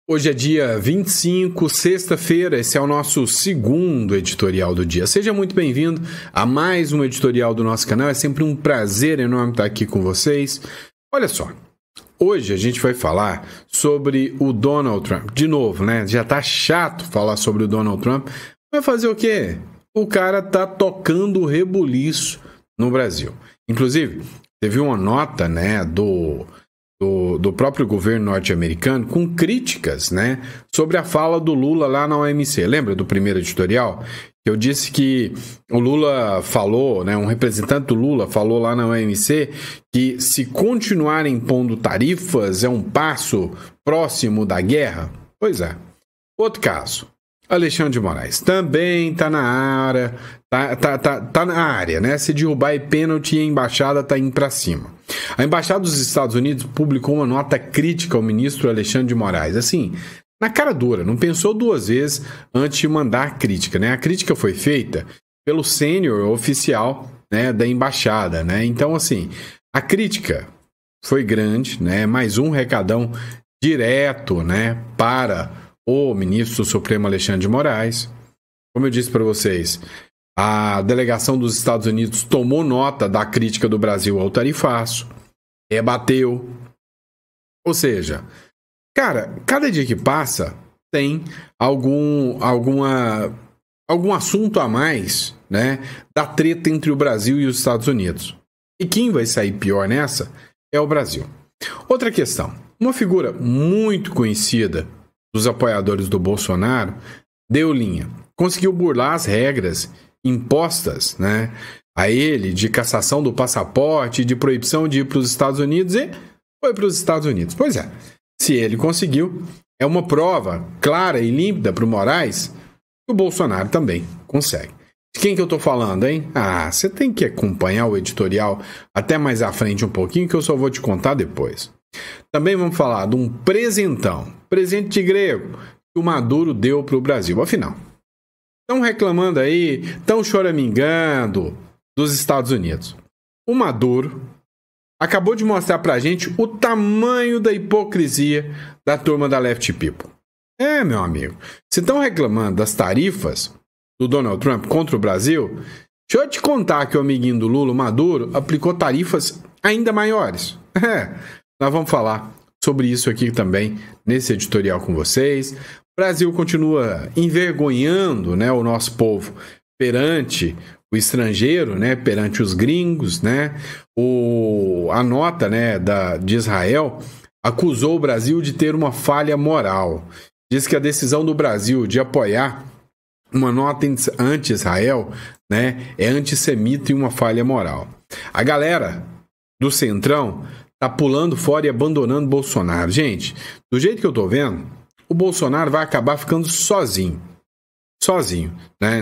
Hoje é dia 25, sexta-feira, esse é o nosso segundo editorial do dia. Seja muito bem-vindo a mais um editorial do nosso canal, é sempre um prazer enorme estar aqui com vocês. Olha só, hoje a gente vai falar sobre o Donald Trump. De novo, né? Já tá chato falar sobre o Donald Trump. Vai fazer o quê? O cara tá tocando o rebuliço no Brasil. Inclusive, teve uma nota, né, do próprio governo norte-americano com críticas, né, sobre a fala do Lula lá na OMC. Lembra do primeiro editorial? Eu disse que o Lula falou, né, um representante do Lula falou lá na OMC que se continuar impondo tarifas é um passo próximo da guerra? Pois é. Outro caso. Alexandre de Moraes também está na área, tá na área, né? Se derrubar é pênalti e a embaixada está indo para cima. A embaixada dos Estados Unidos publicou uma nota crítica ao ministro Alexandre de Moraes, assim, na cara dura, não pensou duas vezes antes de mandar a crítica, né? A crítica foi feita pelo sênior oficial, né, da embaixada, né? Então, assim, a crítica foi grande, né? Mais um recadão direto, né, para o ministro Supremo Alexandre de Moraes. Como eu disse para vocês, a delegação dos Estados Unidos tomou nota da crítica do Brasil ao tarifaço, rebateu. Ou seja, cara, cada dia que passa tem algum assunto a mais, né, da treta entre o Brasil e os Estados Unidos. E quem vai sair pior nessa é o Brasil. Outra questão, uma figura muito conhecida dos apoiadores do Bolsonaro deu linha, conseguiu burlar as regras impostas, né, a ele de cassação do passaporte, de proibição de ir para os Estados Unidos e foi para os Estados Unidos. Pois é, se ele conseguiu, é uma prova clara e límpida para o Moraes que o Bolsonaro também consegue. De quem que eu tô falando, hein? Ah, você tem que acompanhar o editorial até mais à frente um pouquinho que eu só vou te contar depois. Também vamos falar de um presentão, presente de grego, que o Maduro deu para o Brasil. Afinal, estão reclamando aí, estão choramingando dos Estados Unidos. O Maduro acabou de mostrar para a gente o tamanho da hipocrisia da turma da Left People. É, meu amigo, se estão reclamando das tarifas do Donald Trump contra o Brasil, deixa eu te contar que o amiguinho do Lula, o Maduro, aplicou tarifas ainda maiores. Nós vamos falar sobre isso aqui também nesse editorial com vocês. O Brasil continua envergonhando, né, o nosso povo perante o estrangeiro, né, perante os gringos, né? A nota, né, de Israel acusou o Brasil de ter uma falha moral. Diz que a decisão do Brasil de apoiar uma nota anti-Israel, né, é antissemita e uma falha moral. A galera do Centrão tá pulando fora e abandonando Bolsonaro. Gente, do jeito que eu tô vendo, o Bolsonaro vai acabar ficando sozinho, né,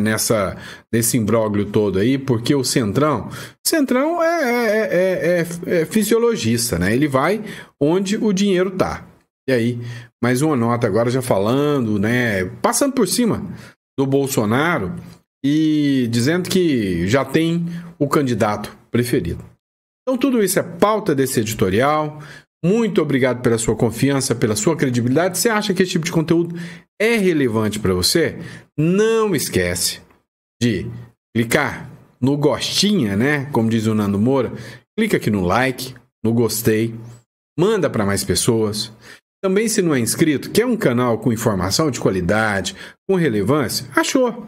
nesse imbróglio todo aí, porque o Centrão é fisiologista, né? Ele vai onde o dinheiro tá. E aí, mais uma nota agora já falando, né, passando por cima do Bolsonaro e dizendo que já tem o candidato preferido. Então tudo isso é pauta desse editorial. Muito obrigado pela sua confiança, pela sua credibilidade. Você acha que esse tipo de conteúdo é relevante para você? Não esquece de clicar no gostinha, né? Como diz o Nando Moura. Clica aqui no like, no gostei. Manda para mais pessoas. Também, se não é inscrito, quer um canal com informação de qualidade, com relevância? Achou.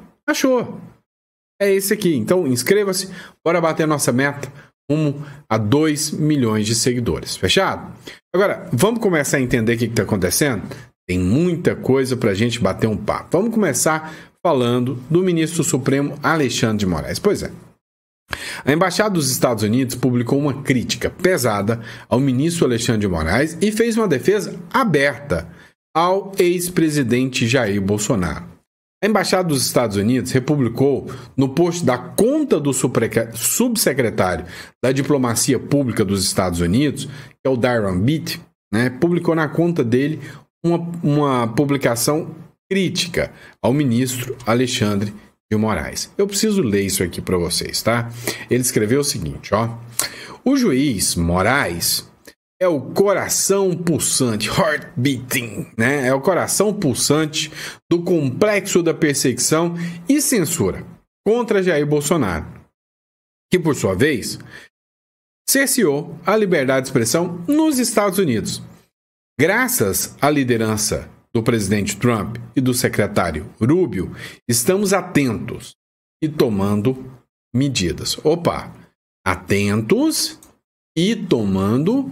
É esse aqui. Então inscreva-se. Bora bater a nossa meta rumo a 2 milhões de seguidores. Fechado? Agora, vamos começar a entender o que está acontecendo? Tem muita coisa para a gente bater um papo. Vamos começar falando do ministro Supremo Alexandre de Moraes. Pois é. A Embaixada dos Estados Unidos publicou uma crítica pesada ao ministro Alexandre de Moraes e fez uma defesa aberta ao ex-presidente Jair Bolsonaro. A Embaixada dos Estados Unidos republicou no post da conta do subsecretário da Diplomacia Pública dos Estados Unidos, que é o Darren Beattie, né, publicou na conta dele uma publicação crítica ao ministro Alexandre de Moraes. Eu preciso ler isso aqui para vocês, tá? Ele escreveu o seguinte, ó: o juiz Moraes é o coração pulsante, heart beating, né? É o coração pulsante do complexo da perseguição e censura contra Jair Bolsonaro, que, por sua vez, cerceou a liberdade de expressão nos Estados Unidos. Graças à liderança do presidente Trump e do secretário Rubio, estamos atentos e tomando medidas. Atentos e tomando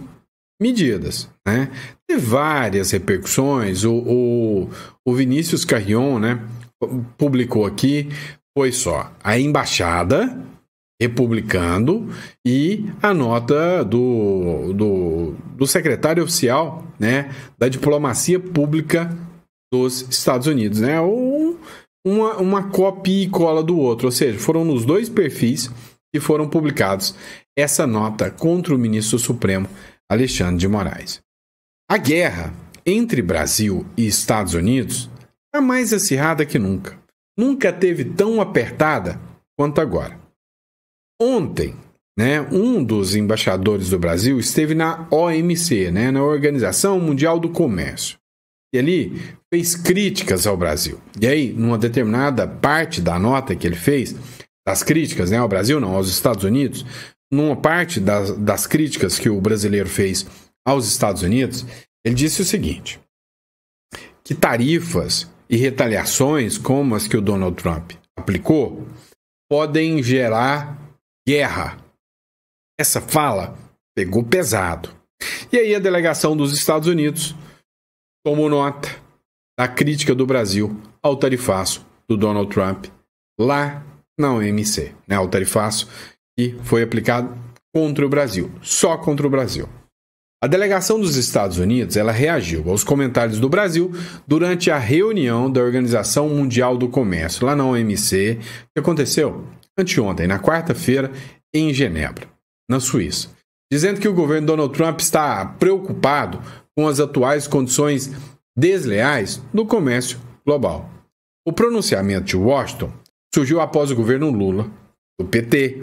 medidas, né? Tem várias repercussões. O Vinícius Carrion, né, publicou aqui, foi só a embaixada republicando e a nota do secretário oficial, né, da diplomacia pública dos Estados Unidos, né? Uma cópia e cola do outro, ou seja, foram nos dois perfis que foram publicados essa nota contra o ministro Supremo Alexandre de Moraes. A guerra entre Brasil e Estados Unidos está mais acirrada que nunca. Nunca teve tão apertada quanto agora. Ontem, né, um dos embaixadores do Brasil esteve na OMC, né, na Organização Mundial do Comércio, e ali fez críticas ao Brasil. E aí, numa determinada parte da nota que ele fez, das críticas, né, ao Brasil, não, aos Estados Unidos, numa parte das críticas que o brasileiro fez aos Estados Unidos, ele disse o seguinte, que tarifas e retaliações como as que o Donald Trump aplicou podem gerar guerra. Essa fala pegou pesado. E aí a delegação dos Estados Unidos tomou nota da crítica do Brasil ao tarifaço do Donald Trump lá na OMC, né? O tarifaço que foi aplicado contra o Brasil, só contra o Brasil. A delegação dos Estados Unidos, ela reagiu aos comentários do Brasil durante a reunião da Organização Mundial do Comércio, lá na OMC, que aconteceu anteontem, na quarta-feira, em Genebra, na Suíça, dizendo que o governo Donald Trump está preocupado com as atuais condições desleais do comércio global. O pronunciamento de Washington surgiu após o governo Lula, do PT,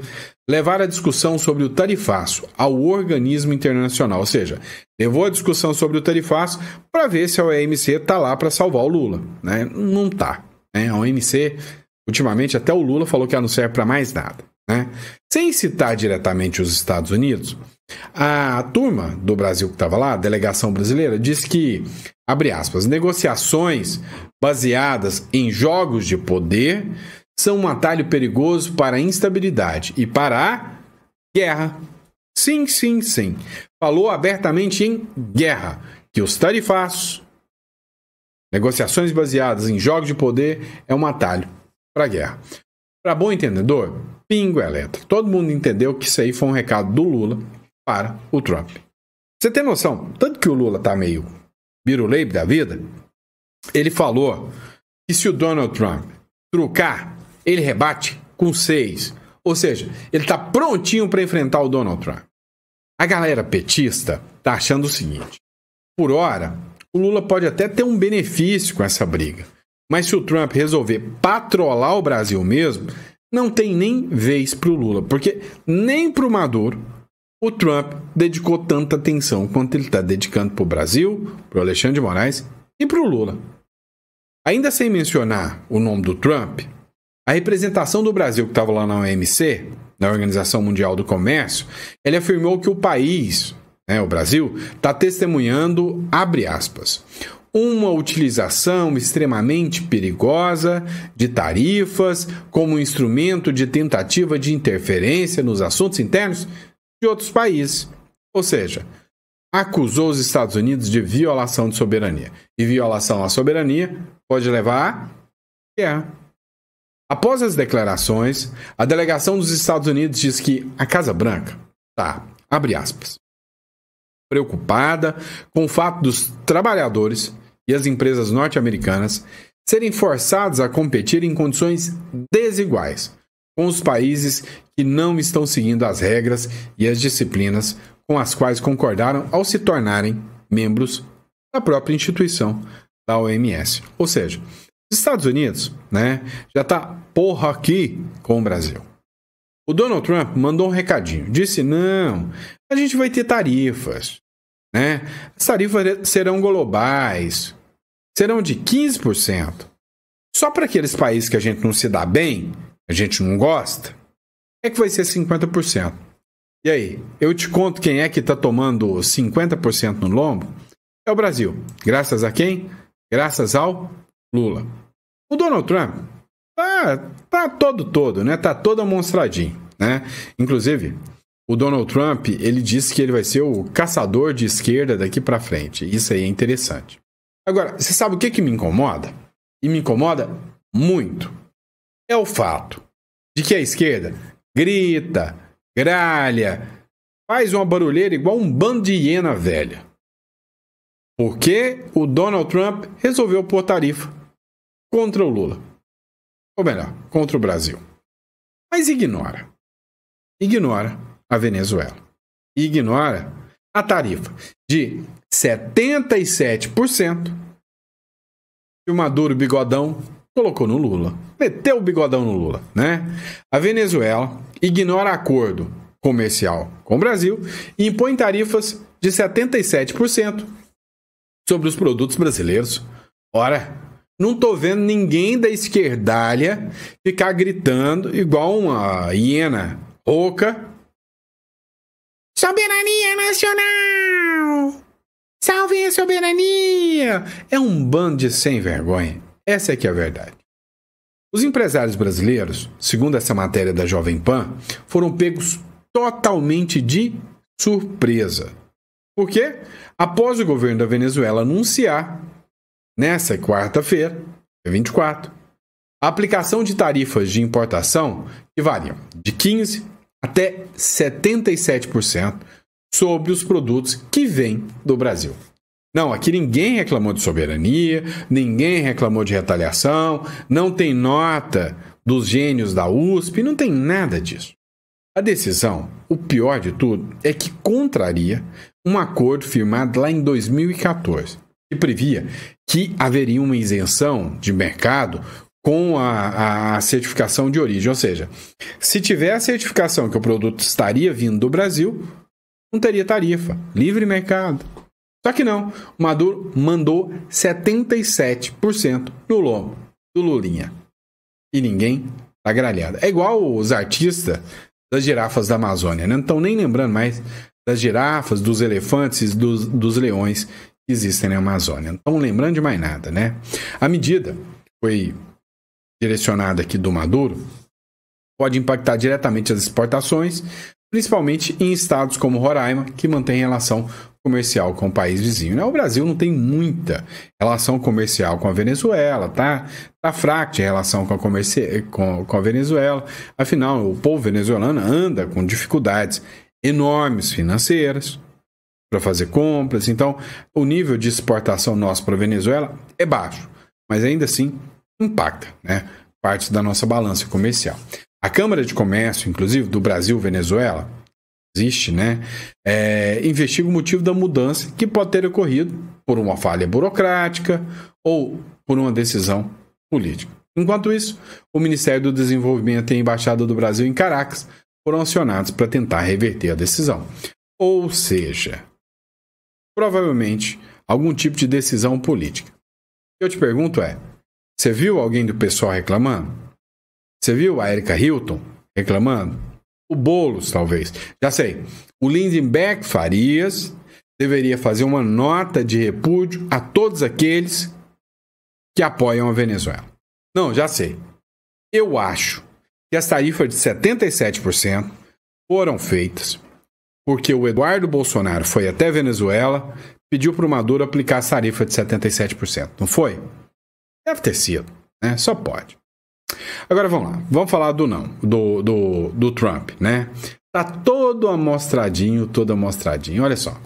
levar a discussão sobre o tarifaço ao organismo internacional, ou seja, levou a discussão sobre o tarifaço para ver se a OMC está lá para salvar o Lula, né? Não está, né? A OMC, ultimamente, até o Lula falou que ela não serve para mais nada, né? Sem citar diretamente os Estados Unidos, a turma do Brasil que estava lá, a delegação brasileira, disse que, abre aspas, negociações baseadas em jogos de poder são um atalho perigoso para a instabilidade e para a guerra. Sim, sim, sim. Falou abertamente em guerra, que os tarifaços, negociações baseadas em jogos de poder, é um atalho para a guerra. Para bom entendedor, pingo elétrico. Todo mundo entendeu que isso aí foi um recado do Lula para o Trump. Você tem noção, tanto que o Lula tá meio biruleibe da vida, ele falou que se o Donald Trump trucar, ele rebate com 6. Ou seja, ele está prontinho para enfrentar o Donald Trump. A galera petista está achando o seguinte. Por hora, o Lula pode até ter um benefício com essa briga. Mas se o Trump resolver patrolar o Brasil mesmo, não tem nem vez para o Lula. Porque nem para o Maduro o Trump dedicou tanta atenção quanto ele está dedicando para o Brasil, para o Alexandre de Moraes e para o Lula. Ainda sem mencionar o nome do Trump, a representação do Brasil que estava lá na OMC, na Organização Mundial do Comércio, ele afirmou que o país, o Brasil, está testemunhando, abre aspas, uma utilização extremamente perigosa de tarifas como instrumento de tentativa de interferência nos assuntos internos de outros países. Ou seja, acusou os Estados Unidos de violação de soberania. E violação à soberania pode levar à guerra. Após as declarações, a delegação dos Estados Unidos diz que a Casa Branca está, abre aspas, preocupada com o fato dos trabalhadores e as empresas norte-americanas serem forçados a competir em condições desiguais com os países que não estão seguindo as regras e as disciplinas com as quais concordaram ao se tornarem membros da própria instituição da OMS. Ou seja, os Estados Unidos, já está porra aqui com o Brasil. O Donald Trump mandou um recadinho, disse, não, a gente vai ter tarifas, né? As tarifas serão globais, serão de 15%. Só para aqueles países que a gente não se dá bem, a gente não gosta, é que vai ser 50%. E aí, eu te conto quem é que está tomando 50% no lombo? É o Brasil. Graças a quem? Graças ao Lula. O Donald Trump tá todo, né? Tá todo amonstradinho, né? Inclusive, o Donald Trump, ele disse que ele vai ser o caçador de esquerda daqui para frente. Isso aí é interessante. Agora, você sabe o que me incomoda? E me incomoda muito. É o fato de que a esquerda grita, gralha, faz uma barulheira igual um bando de hiena velha. Porque o Donald Trump resolveu pôr tarifa contra o Lula. Ou melhor, contra o Brasil. Mas ignora a Venezuela. Ignora a tarifa de 77% que o Maduro Bigodão colocou no Lula. Meteu o bigodão no Lula, né? A Venezuela ignora acordo comercial com o Brasil e impõe tarifas de 77% sobre os produtos brasileiros. Ora, não tô vendo ninguém da esquerdalha ficar gritando igual uma hiena rouca. Soberania nacional! Salve a soberania! É um bando de sem vergonha. Essa é que é a verdade. Os empresários brasileiros, segundo essa matéria da Jovem Pan, foram pegos totalmente de surpresa. Por quê? Após o governo da Venezuela anunciar, nessa quarta-feira, dia 24, a aplicação de tarifas de importação que variam de 15% até 77% sobre os produtos que vêm do Brasil. Não, aqui ninguém reclamou de soberania, ninguém reclamou de retaliação, não tem nota dos gênios da USP, não tem nada disso. A decisão, o pior de tudo, é que contraria um acordo firmado lá em 2014, que previa que haveria uma isenção de mercado com a certificação de origem. Ou seja, se tiver a certificação que o produto estaria vindo do Brasil, não teria tarifa, livre mercado. Só que não, o Maduro mandou 77% no lombo do Lulinha. E ninguém tá gralhado. É igual os artistas das girafas da Amazônia, né? Não estão nem lembrando mais das girafas, dos elefantes, dos leões que existem na Amazônia. Não estão lembrando de mais nada, né? A medida que foi direcionada aqui do Maduro pode impactar diretamente as exportações, principalmente em estados como Roraima, que mantém relação comercial com o país vizinho. Né? O Brasil não tem muita relação comercial com a Venezuela, tá fraco de relação com a Venezuela. Afinal, o povo venezuelano anda com dificuldades enormes financeiras para fazer compras. Então, o nível de exportação nosso para a Venezuela é baixo, mas ainda assim impacta, né, parte da nossa balança comercial. A Câmara de Comércio, inclusive, do Brasil-Venezuela, existe, né? Investiga o motivo da mudança que pode ter ocorrido por uma falha burocrática ou por uma decisão política. Enquanto isso, o Ministério do Desenvolvimento e a Embaixada do Brasil em Caracas foram acionados para tentar reverter a decisão. Ou seja, provavelmente algum tipo de decisão política. O que eu te pergunto é, você viu alguém do pessoal reclamando? Você viu a Erika Hilton reclamando? O Boulos, talvez. Já sei. O Lindenberg Farias deveria fazer uma nota de repúdio a todos aqueles que apoiam a Venezuela. Não, já sei. Eu acho que as tarifas de 77% foram feitas porque o Eduardo Bolsonaro foi até Venezuela, pediu para o Maduro aplicar a tarifa de 77%. Não foi? Deve ter sido, né? Só pode. Agora vamos lá, vamos falar do Trump, né? Tá todo amostradinho. Olha só.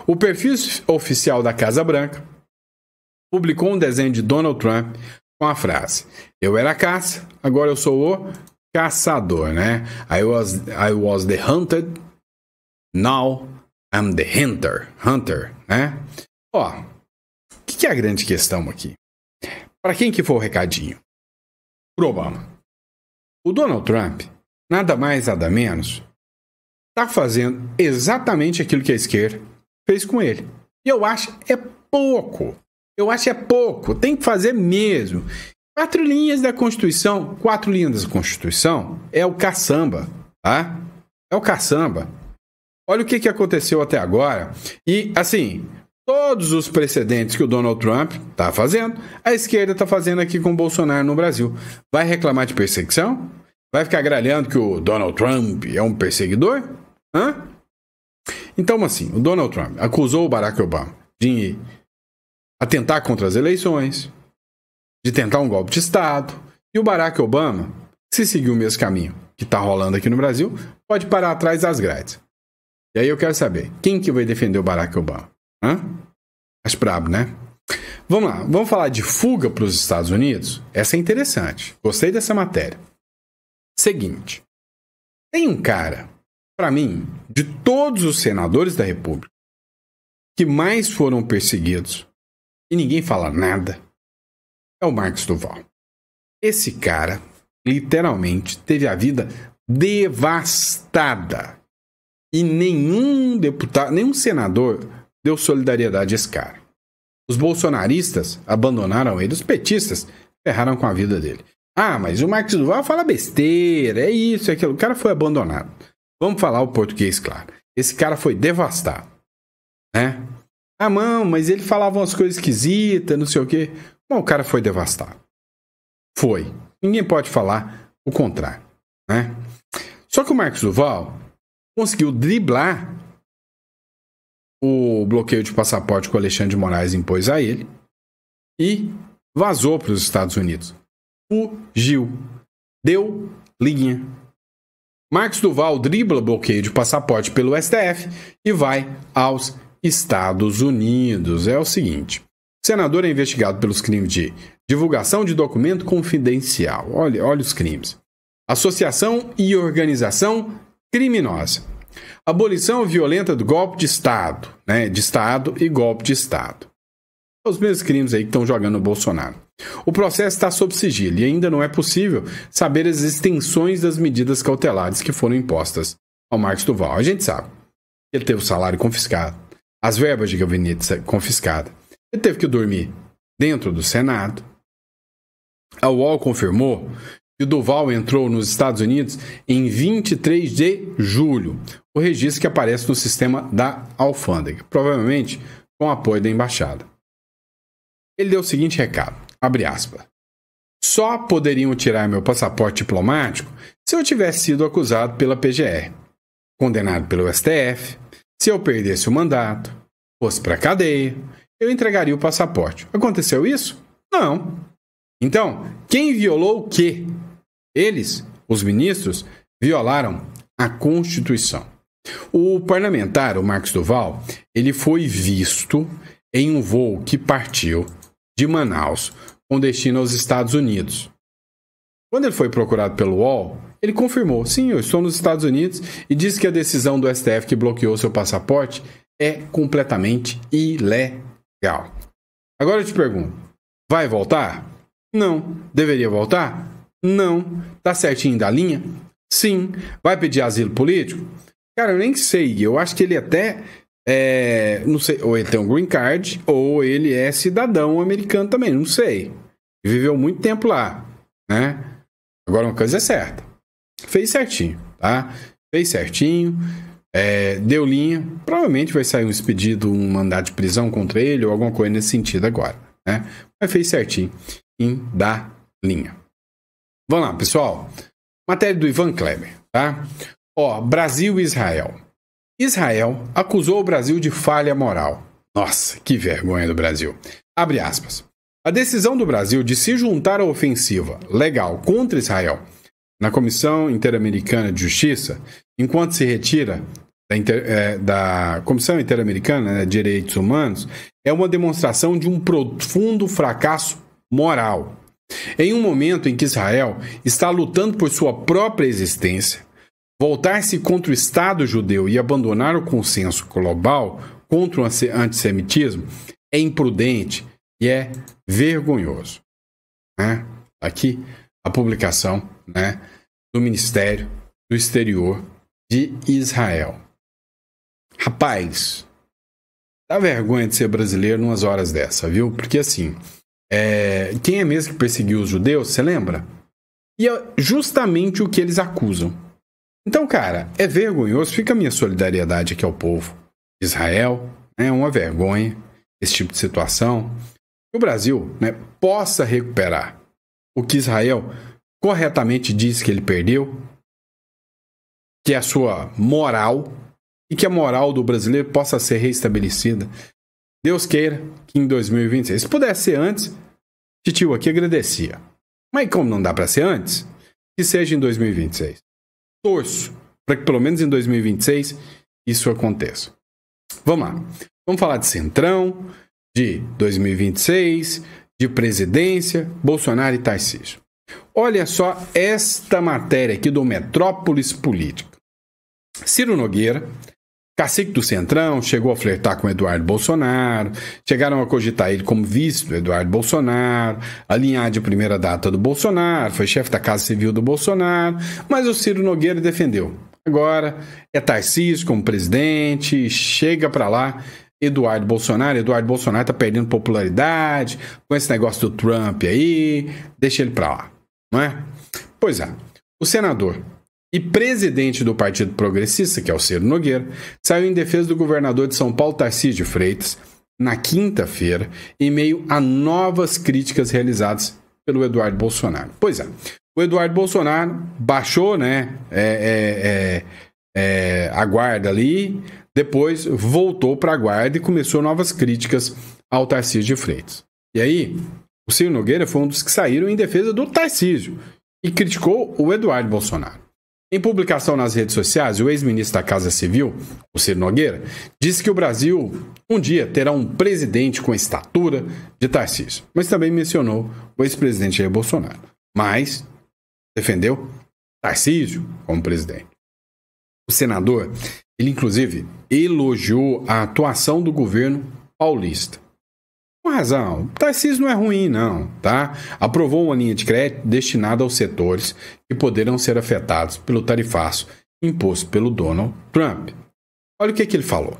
O perfil oficial da Casa Branca publicou um desenho de Donald Trump com a frase: eu era a caça, agora eu sou o caçador, né? I was the hunted, now I'm the hunter, né? Ó, o que é a grande questão aqui? Para quem que foi o recadinho? Pro Obama. O Donald Trump, nada mais, nada menos, está fazendo exatamente aquilo que a esquerda fez com ele. E eu acho pouco. Eu acho pouco. Tem que fazer mesmo. 4 linhas da Constituição. 4 linhas da Constituição é o caçamba, tá? É o caçamba. Olha o que aconteceu até agora. E, assim, todos os precedentes que o Donald Trump está fazendo, a esquerda está fazendo aqui com o Bolsonaro no Brasil. Vai reclamar de perseguição? Vai ficar gralhando que o Donald Trump é um perseguidor? Hã? Então, assim, o Donald Trump acusou o Barack Obama de atentar contra as eleições, de tentar um golpe de Estado. E o Barack Obama, se seguir o mesmo caminho que está rolando aqui no Brasil, pode parar atrás das grades. E aí eu quero saber, quem que vai defender o Barack Obama? Hã? Acho brabo, né? Vamos lá, vamos falar de fuga para os Estados Unidos? Essa é interessante. Gostei dessa matéria. Seguinte, tem um cara, para mim, de todos os senadores da República, que mais foram perseguidos e ninguém fala nada, é o Marcos Duval. Esse cara, literalmente, teve a vida devastada. E nenhum deputado, nenhum senador deu solidariedade a esse cara. Os bolsonaristas abandonaram ele, os petistas ferraram com a vida dele. Ah, mas o Marcos Duval fala besteira, é isso, é aquilo. O cara foi abandonado. Vamos falar o português, claro. Esse cara foi devastado, né? Ah, não, mas ele falava umas coisas esquisitas, não sei o quê. Bom, o cara foi devastado. Foi. Ninguém pode falar o contrário, né? Só que o Marcos Duval conseguiu driblar o bloqueio de passaporte que o Alexandre de Moraes impôs a ele e vazou para os Estados Unidos. Fugiu. Deu linha. Marcos Duval dribla bloqueio de passaporte pelo STF e vai aos Estados Unidos. É o seguinte: o senador é investigado pelos crimes de divulgação de documento confidencial. Olha os crimes. Associação e organização criminosa. Abolição violenta do golpe de Estado, né? De Estado e golpe de Estado. Os mesmos crimes aí que estão jogando o Bolsonaro. O processo está sob sigilo e ainda não é possível saber as extensões das medidas cautelares que foram impostas ao Marcos Duval. A gente sabe que ele teve o salário confiscado, as verbas de gabinete confiscadas. Ele teve que dormir dentro do Senado. A UOL confirmou que o Duval entrou nos Estados Unidos em 23 de julho. O registro que aparece no sistema da alfândega, provavelmente com apoio da embaixada. Ele deu o seguinte recado, abre aspas: só poderiam tirar meu passaporte diplomático se eu tivesse sido acusado pela PGR, condenado pelo STF, se eu perdesse o mandato, fosse para a cadeia, eu entregaria o passaporte. Aconteceu isso? Não. Então, quem violou o quê? Eles, os ministros, violaram a Constituição. O parlamentar, o Marcos Duval, ele foi visto em um voo que partiu de Manaus com destino aos Estados Unidos. Quando ele foi procurado pelo UOL, ele confirmou: sim, eu estou nos Estados Unidos, e disse que a decisão do STF que bloqueou seu passaporte é completamente ilegal. Agora eu te pergunto, vai voltar? Não. Deveria voltar? Não. Tá certinho da linha? Sim. Vai pedir asilo político? Cara, eu nem sei. Eu acho que ele até não sei, ou ele tem um green card, ou ele é cidadão americano também, não sei. Viveu muito tempo lá, né? Agora uma coisa é certa: fez certinho, tá? Fez certinho, deu linha. Provavelmente vai sair um expedido, um mandado de prisão contra ele, ou alguma coisa nesse sentido agora, né? Mas fez certinho em dar linha. Vamos lá, pessoal. Matéria do Ivan Kleber, tá? Ó, Brasil e Israel. Israel acusou o Brasil de falha moral. Nossa, que vergonha do Brasil. Abre aspas. A decisão do Brasil de se juntar à ofensiva legal contra Israel na Comissão Interamericana de Justiça, enquanto se retira da Comissão Interamericana de Direitos Humanos, é uma demonstração de um profundo fracasso moral. Em um momento em que Israel está lutando por sua própria existência, voltar-se contra o Estado judeu e abandonar o consenso global contra o antissemitismo é imprudente e é vergonhoso. Né? Aqui a publicação, né, do Ministério do Exterior de Israel. Rapaz, dá vergonha de ser brasileiro numas horas dessa, viu? Porque assim, quem é mesmo que perseguiu os judeus, você lembra? E é justamente o que eles acusam. Então, cara, é vergonhoso. Fica a minha solidariedade aqui ao povo de Israel. É uma vergonha esse tipo de situação. Que o Brasil, né, possa recuperar o que Israel corretamente diz que ele perdeu, que é a sua moral, e que a moral do brasileiro possa ser reestabelecida. Deus queira que em 2026, se pudesse ser antes, Titio aqui agradecia. Mas como não dá para ser antes, que seja em 2026. Torço para que pelo menos em 2026 isso aconteça. Vamos lá. Vamos falar de Centrão, de 2026, de presidência, Bolsonaro e Tarcísio. Olha só esta matéria aqui do Metrópolis Política. Ciro Nogueira, cacique do Centrão, chegou a flertar com Eduardo Bolsonaro, chegaram a cogitar ele como vice do Eduardo Bolsonaro, alinhar de primeira data do Bolsonaro, foi chefe da Casa Civil do Bolsonaro, mas o Ciro Nogueira defendeu. Agora é Tarcísio como presidente, chega para lá Eduardo Bolsonaro tá perdendo popularidade com esse negócio do Trump aí, deixa ele para lá, não é? Pois é, o senador e presidente do Partido Progressista, que é o Ciro Nogueira, saiu em defesa do governador de São Paulo, Tarcísio de Freitas, na quinta-feira, em meio a novas críticas realizadas pelo Eduardo Bolsonaro. Pois é, o Eduardo Bolsonaro baixou, né, a guarda ali, depois voltou para a guarda e começou novas críticas ao Tarcísio de Freitas. E aí, o Ciro Nogueira foi um dos que saíram em defesa do Tarcísio e criticou o Eduardo Bolsonaro. Em publicação nas redes sociais, o ex-ministro da Casa Civil, o Ciro Nogueira, disse que o Brasil um dia terá um presidente com a estatura de Tarcísio, mas também mencionou o ex-presidente Jair Bolsonaro. Mas defendeu Tarcísio como presidente. O senador, ele inclusive elogiou a atuação do governo paulista. Com razão, Tarcísio não é ruim não, tá? Aprovou uma linha de crédito destinada aos setores que poderão ser afetados pelo tarifaço imposto pelo Donald Trump. Olha o que ele falou.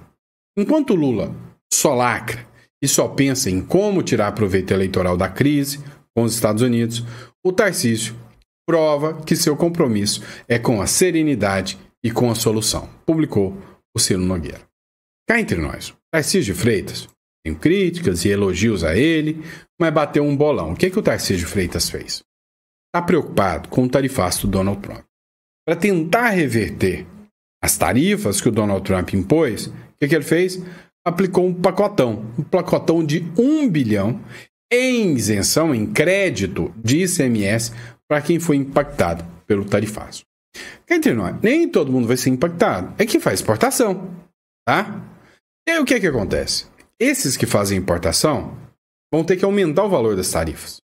Enquanto Lula só lacra e só pensa em como tirar proveito eleitoral da crise com os Estados Unidos, o Tarcísio prova que seu compromisso é com a serenidade e com a solução, publicou o Ciro Nogueira. Cá entre nós, Tarcísio de Freitas tem críticas e elogios a ele, mas bateu um bolão. O que o Tarcísio de Freitas fez? Está preocupado com o tarifaço do Donald Trump. Para tentar reverter as tarifas que o Donald Trump impôs, o que ele fez? Aplicou um pacotão de 1 bilhão em isenção, em crédito de ICMS para quem foi impactado pelo tarifaço. Cá entre nós, nem todo mundo vai ser impactado. É quem faz exportação, tá? E aí o que acontece? Esses que fazem importação vão ter que aumentar o valor das tarifas.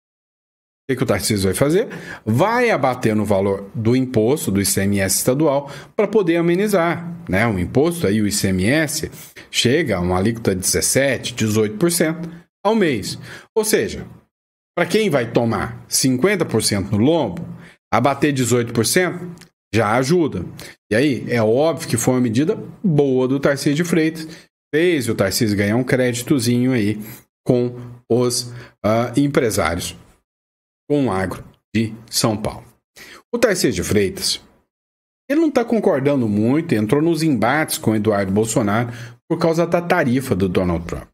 O que o Tarcísio vai fazer? Vai abater no valor do imposto, do ICMS estadual, para poder amenizar, né? O imposto, aí, o ICMS, chega a uma alíquota de 17%, 18% ao mês. Ou seja, para quem vai tomar 50% no lombo, abater 18% já ajuda. E aí, é óbvio que foi uma medida boa do Tarcísio de Freitas, fez o Tarcísio ganhar um créditozinho aí com os empresários, com o agro de São Paulo. O Tarcísio de Freitas, ele não está concordando muito, entrou nos embates com o Eduardo Bolsonaro por causa da tarifa do Donald Trump.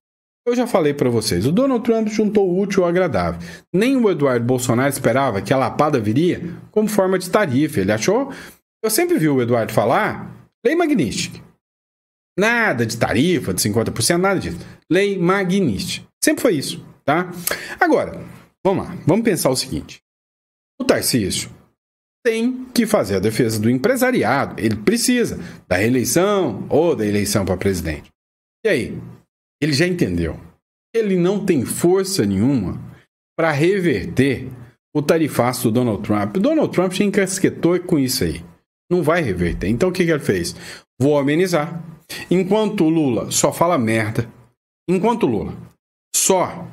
Eu já falei para vocês, o Donald Trump juntou o útil ao agradável. Nem o Eduardo Bolsonaro esperava que a lapada viria como forma de tarifa. Ele achou... Eu sempre vi o Eduardo falar, lei Magnitsky. Nada de tarifa, de 50%, nada disso. Lei Magnitsky. Sempre foi isso, tá? Agora, vamos lá. Vamos pensar o seguinte. O Tarcísio tem que fazer a defesa do empresariado. Ele precisa da reeleição ou da eleição para presidente. E aí? Ele já entendeu. Ele não tem força nenhuma para reverter o tarifaço do Donald Trump. O Donald Trump já encasquetou com isso aí. Não vai reverter. Então o que ele fez? Vou amenizar. Enquanto o Lula só fala merda, enquanto o Lula só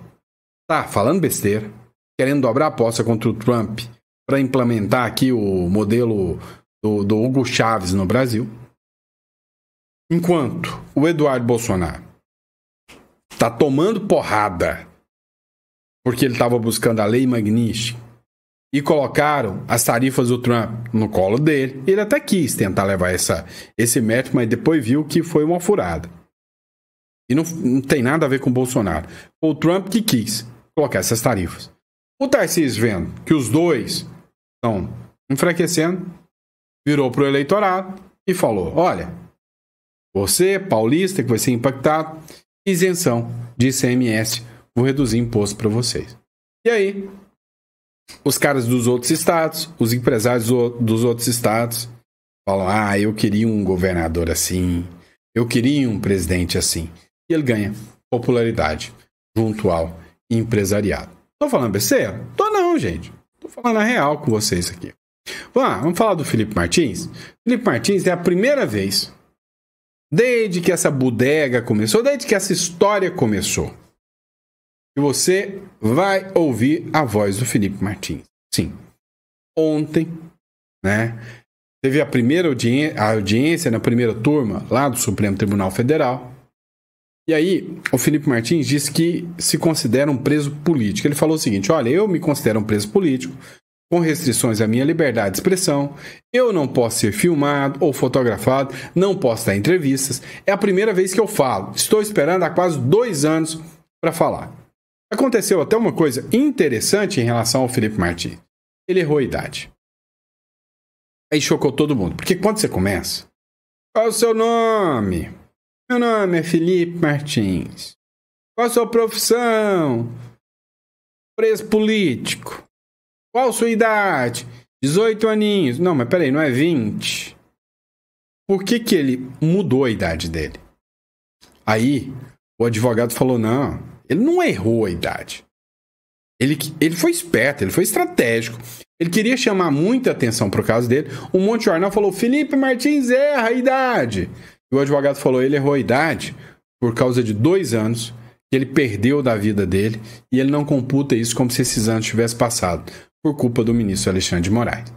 tá falando besteira, querendo dobrar a aposta contra o Trump para implementar aqui o modelo do Hugo Chávez no Brasil, enquanto o Eduardo Bolsonaro tá tomando porrada porque ele estava buscando a lei Magnitsky e colocaram as tarifas do Trump no colo dele. Ele até quis tentar levar esse mérito, mas depois viu que foi uma furada. E não tem nada a ver com o Bolsonaro. Foi o Trump que quis colocar essas tarifas. O Tarcísio, vendo que os dois estão enfraquecendo, virou pro eleitorado e falou: olha, você, paulista, que vai ser impactado, isenção de ICMS, vou reduzir imposto para vocês. E aí, os caras dos outros estados, os empresários dos outros estados, falam: ah, eu queria um governador assim, eu queria um presidente assim. E ele ganha popularidade junto ao empresariado. Tô falando besteira? Tô não, gente. Tô falando a real com vocês aqui. Vamos falar do Felipe Martins? Felipe Martins é a primeira vez, desde que essa bodega começou, desde que essa história começou, que você vai ouvir a voz do Felipe Martins. Sim. Ontem, né, teve a primeira audiência na primeira turma lá do Supremo Tribunal Federal. E aí, o Felipe Martins disse que se considera um preso político. Ele falou o seguinte: olha, eu me considero um preso político, com restrições à minha liberdade de expressão, eu não posso ser filmado ou fotografado, não posso dar entrevistas. É a primeira vez que eu falo. Estou esperando há quase 2 anos para falar. Aconteceu até uma coisa interessante em relação ao Felipe Martins. Ele errou a idade. Aí chocou todo mundo. Porque quando você começa: qual é o seu nome? Meu nome é Felipe Martins. Qual a sua profissão? Preso político. Qual a sua idade? 18 aninhos. Não, mas peraí, não é 20? Por que ele mudou a idade dele? Aí, o advogado falou: não, ele não errou a idade. Ele foi esperto, ele foi estratégico. Ele queria chamar muita atenção pro caso dele. Um monte de jornal falou: Felipe Martins erra a idade. E o advogado falou: ele errou a idade por causa de 2 anos que ele perdeu da vida dele, e ele não computa isso como se esses anos tivessem passado por culpa do ministro Alexandre de Moraes.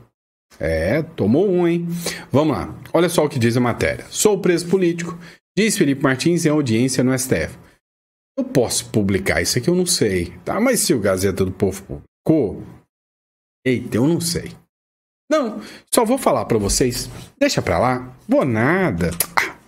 Tomou um, hein? Vamos lá. Olha só o que diz a matéria. Sou preso político, diz Felipe Martins em audiência no STF. Eu posso publicar isso aqui? Eu não sei, tá? Mas se o Gazeta do Povo publicou, eita, eu não sei. Não, só vou falar pra vocês. Deixa pra lá. Vou nada.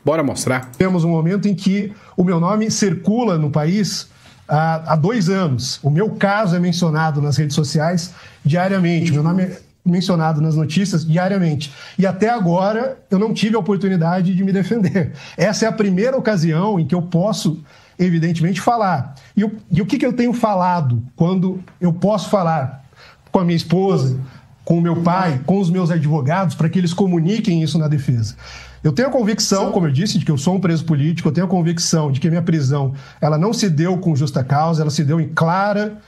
Bora mostrar. Temos um momento em que o meu nome circula no país há 2 anos. O meu caso é mencionado nas redes sociais diariamente. Meu nome é mencionado nas notícias diariamente. E até agora eu não tive a oportunidade de me defender. Essa é a primeira ocasião em que eu posso, evidentemente, falar. E o que eu tenho falado quando eu posso falar com a minha esposa, com o meu pai, com os meus advogados, para que eles comuniquem isso na defesa? Eu tenho a convicção, como eu disse, de que eu sou um preso político. Eu tenho a convicção de que a minha prisão ela não se deu com justa causa, ela se deu em claro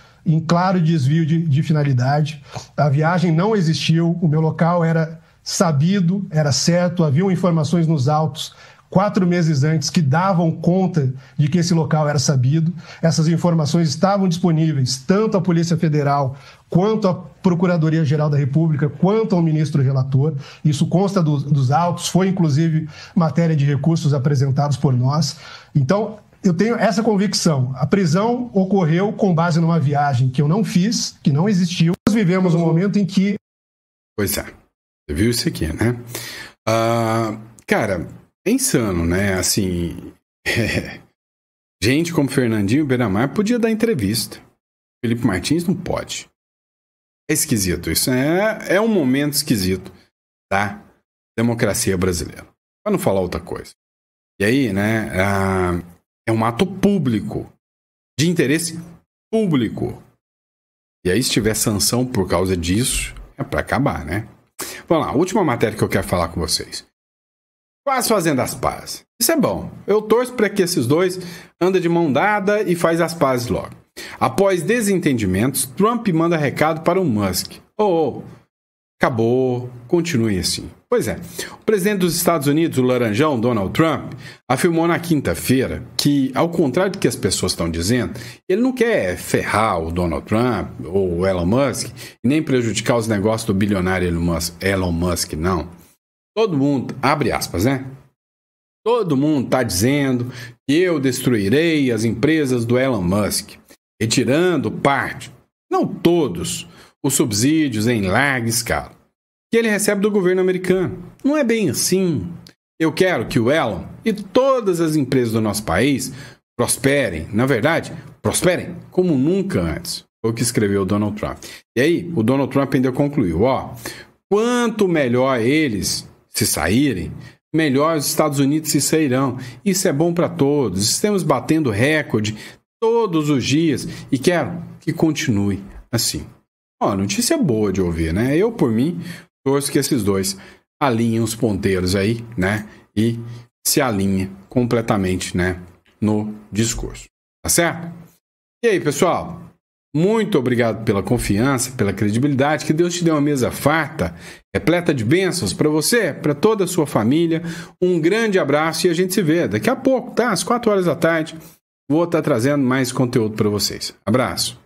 desvio de finalidade. A viagem não existiu, o meu local era sabido, era certo, haviam informações nos autos 4 meses antes que davam conta de que esse local era sabido. Essas informações estavam disponíveis tanto à Polícia Federal, quanto à Procuradoria-Geral da República, quanto ao ministro relator. Isso consta dos autos, foi inclusive matéria de recursos apresentados por nós. Então, eu tenho essa convicção. A prisão ocorreu com base numa viagem que eu não fiz, que não existiu. Nós vivemos um momento em que... Pois é, você viu isso aqui, né? Cara, é insano, né? Assim, gente como Fernandinho Beiramar podia dar entrevista. Felipe Martins não pode. É esquisito isso. É um momento esquisito da democracia brasileira. Para não falar outra coisa. E aí, né? É um ato público, de interesse público. E aí, se tiver sanção por causa disso, é para acabar, né? Vamos lá, última matéria que eu quero falar com vocês. Quase fazendo as pazes. Isso é bom. Eu torço para que esses dois andem de mão dada e faz as pazes logo. Após desentendimentos, Trump manda recado para o Musk. Acabou, continue assim. Pois é, o presidente dos Estados Unidos, o laranjão Donald Trump, afirmou na quinta-feira que, ao contrário do que as pessoas estão dizendo, ele não quer ferrar o Donald Trump ou o Elon Musk, nem prejudicar os negócios do bilionário Elon Musk, não. Todo mundo, abre aspas, né? Todo mundo está dizendo que eu destruirei as empresas do Elon Musk, retirando parte, não todos, os subsídios em larga escala que ele recebe do governo americano. Não é bem assim. Eu quero que o Elon e todas as empresas do nosso país prosperem, na verdade, prosperem como nunca antes. Foi o que escreveu o Donald Trump. E aí, o Donald Trump ainda concluiu, quanto melhor eles se saírem, melhor os Estados Unidos se sairão. Isso é bom para todos. Estamos batendo recorde todos os dias e quero que continue assim. Notícia boa de ouvir, né? Eu, por mim, torço que esses dois alinhem os ponteiros aí, né? E se alinhem completamente, né? No discurso. Tá certo? E aí, pessoal? Muito obrigado pela confiança, pela credibilidade. Que Deus te dê uma mesa farta, repleta de bênçãos para você, para toda a sua família. Um grande abraço e a gente se vê daqui a pouco, tá? Às 4 horas da tarde. Vou estar trazendo mais conteúdo para vocês. Abraço.